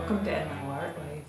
welcome to ML Art Life.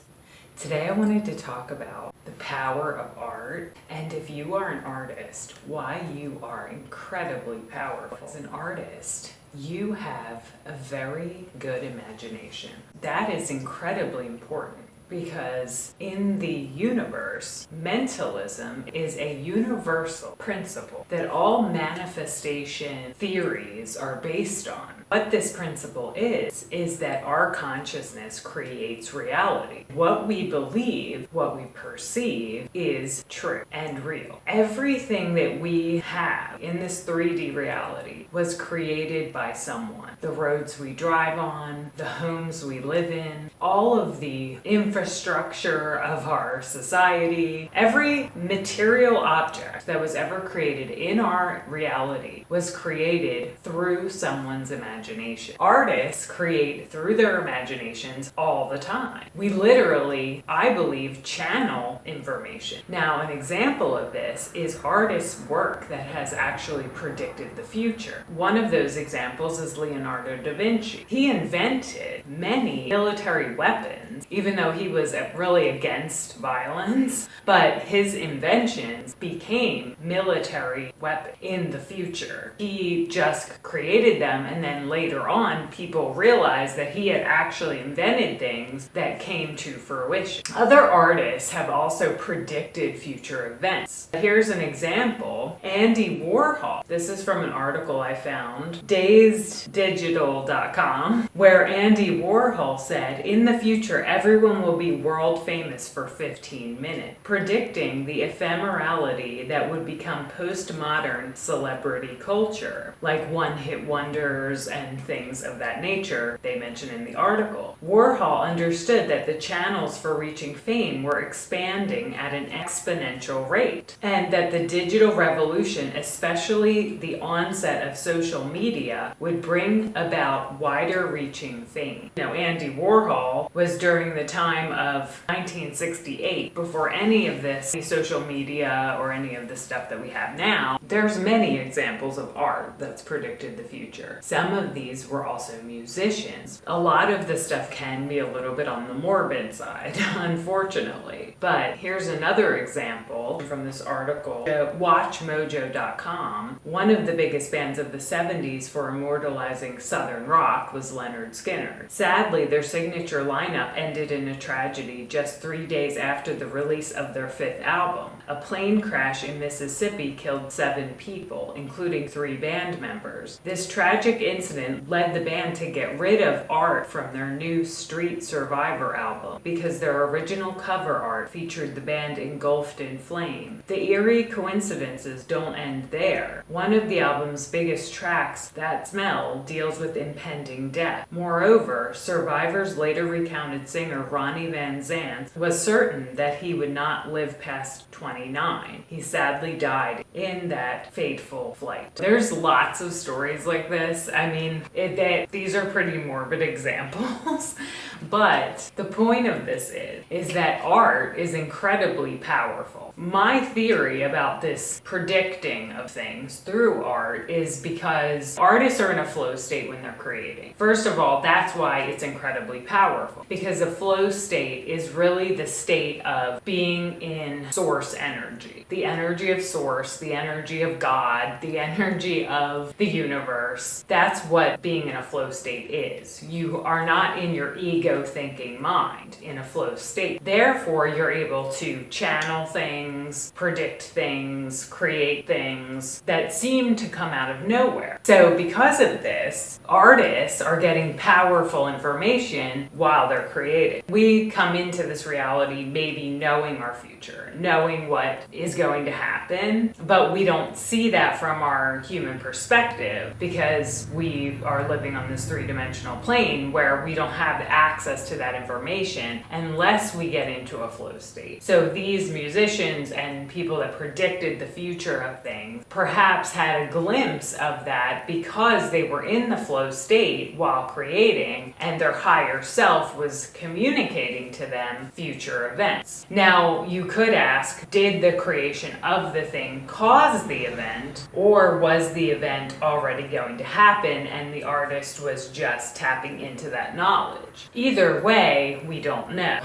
Today I wanted to talk about the power of art, and if you are an artist, why you are incredibly powerful. As an artist, you have a very good imagination. That is incredibly important because in the universe, mentalism is a universal principle that all manifestation theories are based on. What this principle is that our consciousness creates reality. What we believe, what we perceive is true and real. Everything that we have in this 3D reality was created by someone. The roads we drive on, the homes we live in, all of the infrastructure of our society, every material object that was ever created in our reality was created through someone's imagination. Artists create through their imaginations all the time. We literally, I believe, channel information. Now, an example of this is artists' work that has actually predicted the future. One of those examples is Leonardo da Vinci. He invented many military weapons, even though he was really against violence, but his inventions became military weapons in the future. He just created them, and then later on, people realized that he had actually invented things that came to fruition. Other artists have also predicted future events. Here's an example. Andy Warhol. This is from an article I found, dazeddigital.com, where Andy Warhol said, "In the future, everyone will be world famous for 15 minutes," predicting the ephemerality that would become postmodern celebrity culture, like one-hit wonders and things of that nature they mention in the article. Warhol understood that the channels for reaching fame were expanding at an exponential rate, and that the digital revolution, especially the onset of social media, would bring about wider reaching fame. Now, Andy Warhol was during the time of 1968, before any of this, any social media or any of the stuff that we have now. There's many examples of art that's predicted the future. Some of these were also musicians. A lot of this stuff can be a little bit on the morbid side, unfortunately. But here's another example from this article, WatchMojo.com. One of the biggest bands of the 70s for immortalizing Southern rock was Leonard Skinner. Sadly, their signature lineup ended in a tragedy just 3 days after the release of their 5th album. A plane crash in Mississippi killed 7 people, including 3 band members. This tragic incident led the band to get rid of art from their new Street Survivor album because their original cover art featured the band engulfed in flame. The eerie coincidences don't end there. One of the album's biggest tracks, That Smell, deals with impending death. Moreover, survivors later recounted singer Ronnie Van Zant was certain that he would not live past 29. He sadly died in that fateful flight. There's lots of stories like this. I mean, these are pretty morbid examples, but the point of this is that art is incredibly powerful. My theory about this predicting of things through art is because artists are in a flow state when they're creating. First of all, that's why it's incredibly powerful, because a flow state is really the state of being in source energy. The energy of source, the energy of God, the energy of the universe. That's what being in a flow state is. You are not in your ego thinking mind in a flow state. Therefore, you're able to channel things, predict things, create things that seem to come out of nowhere. So because of this, artists are getting powerful information while they're creating. We come into this reality maybe knowing our future, knowing what is going to happen, but we don't see that from our human perspective because we are living on this 3-dimensional plane where we don't have access to that information unless we get into a flow state. So these musicians and people that predicted the future of things perhaps had a glimpse of that because they were in the flow state while creating, and their higher self was communicating to them future events. Now, you could ask, did the creation of the thing cause the event, or was the event already going to happen and the artist was just tapping into that knowledge? Either way, we don't know.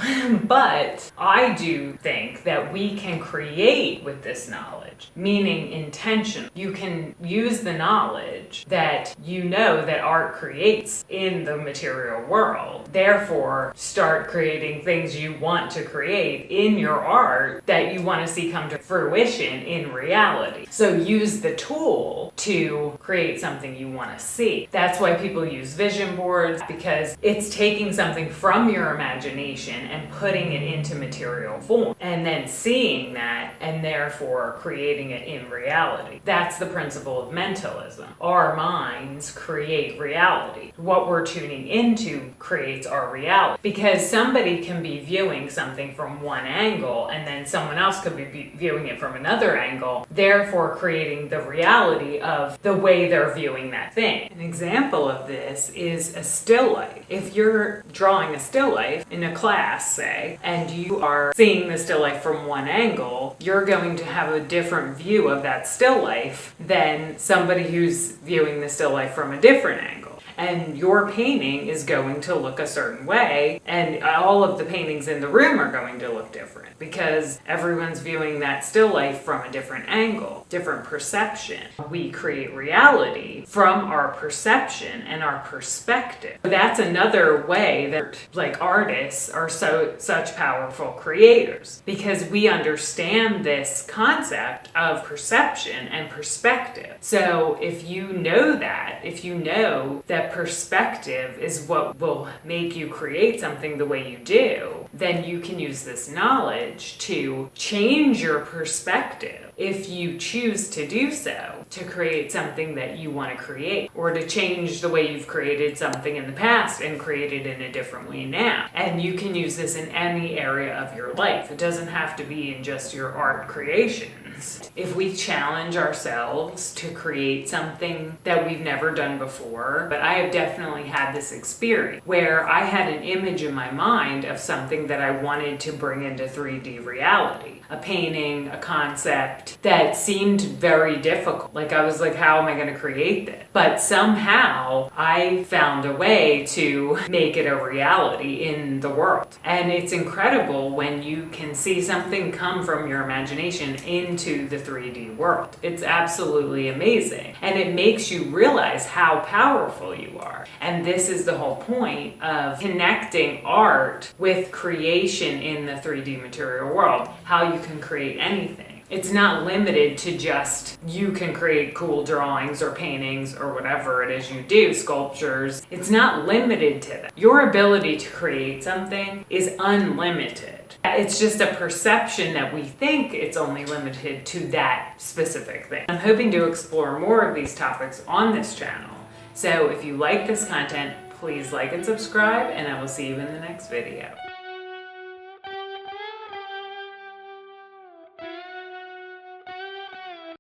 But I do think that we can create with this knowledge, meaning intention. You can use the knowledge that you know that art creates in the material world. Therefore, start creating things you want to create in your art that you want to see come to fruition in reality. So use the tool to create something you want to see. That's why people use vision boards, because it's taking something from your imagination and putting it into material form, and then seeing that and therefore creating it in reality. That's the principle of mentalism. Our minds create reality. What we're tuning into creates our reality, because somebody can be viewing something from one angle and then someone else could be viewing it from another angle, therefore creating the reality of the way they're viewing that thing. An example of this is a still life. If you're drawing a still life in a class, say, and you are seeing the still life from one angle, you're going to have a different view of that still life than somebody who's viewing the still life from a different angle. And your painting is going to look a certain way, and all of the paintings in the room are going to look different because everyone's viewing that still life from a different angle, different perception. We create reality from our perception and our perspective. That's another way that, like, artists are such powerful creators, because we understand this concept of perception and perspective. So if you know that perspective is what will make you create something the way you do, then you can use this knowledge to change your perspective, if you choose to do so, to create something that you want to create, or to change the way you've created something in the past and create it in a different way now. And you can use this in any area of your life. It doesn't have to be in just your art creations. If we challenge ourselves to create something that we've never done before, but I have definitely had this experience where I had an image in my mind of something that I wanted to bring into 3D reality. A painting, a concept that seemed very difficult. Like, I was like, how am I going to create this? But somehow I found a way to make it a reality in the world. And it's incredible when you can see something come from your imagination into the 3D world. It's absolutely amazing. And it makes you realize how powerful you are. And this is the whole point of connecting art with creation in the 3D material world. How you can create anything. It's not limited to just you can create cool drawings or paintings or whatever it is you do, sculptures. It's not limited to that. Your ability to create something is unlimited. It's just a perception that we think it's only limited to that specific thing. I'm hoping to explore more of these topics on this channel. So if you like this content, please like and subscribe, and I will see you in the next video.